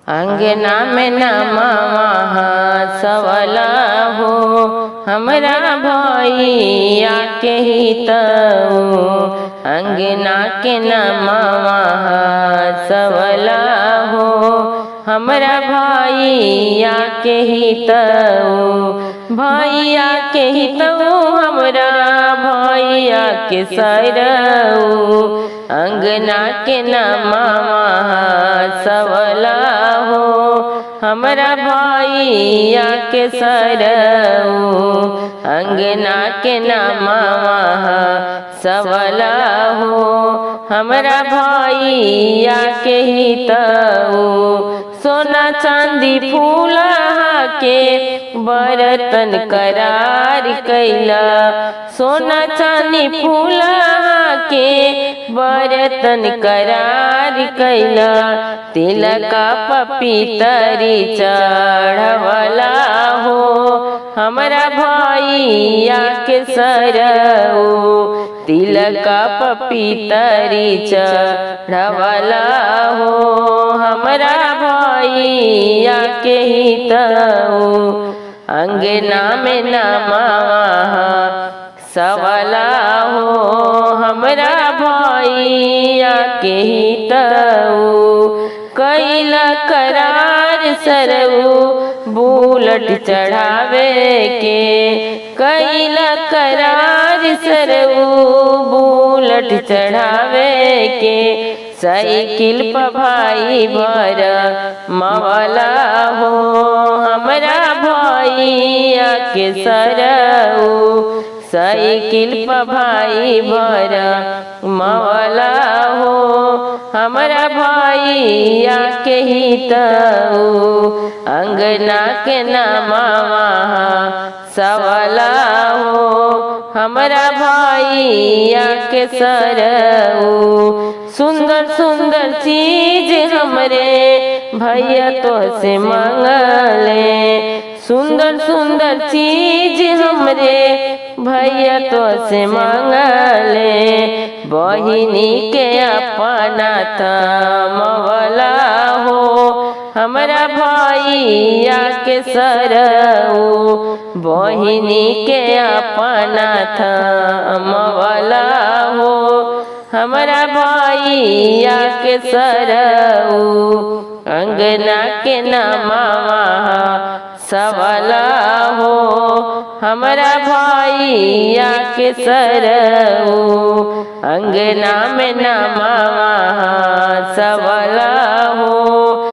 अंगना में नमवा सवला हो हमरा भैया के हितऊ। अंगना के नमवा सवला हो हमरा भैया के हितऊ। भैया के हितऊ हमरा भैया के सरऊ। अंगना के नमवा सवला हो हमरा भैया के सरऊ। अंगना के नमवा सवला हो हमरा भैया के हितऊ। सोना चांदी फूला के बरतन करार कैला। सोना चांदी फूला के बरतन करार कैला। तिलक पपीतरी चढ़वला हो हमरा भैया के सरऊ। तिलक पपीतरी चढ़वला हो हमरा भैया के हितऊ। अंगना में नमवा सवला हो हमरा भैया के हितऊ। कैला करार सरऊ बुलट चढ़ावे के। कैला करार सरऊ बुलट चढ़ावे के। साइकिल पर भाई भर मवला हो हमरा भैया के सरऊ। साइकिल पर भाई भर मवला हो हमरा भैया के हितऊ। अंगना के नमवा सवला हो हमरा भैया के सरऊ। सुंदर सुंदर चीज हमरे भैया तो से मंगले। सुंदर सुंदर चीज हमरे भैया तो से मंगले। बहिनी के अपना थमवला हो हमरा भैया के सरऊ। बहिनी के अपना थमवला हो हमरा भैया के सरऊ। अंगना के नमवा सवला हो हमरा भैया के सरऊ। अंगना में नमवा सवला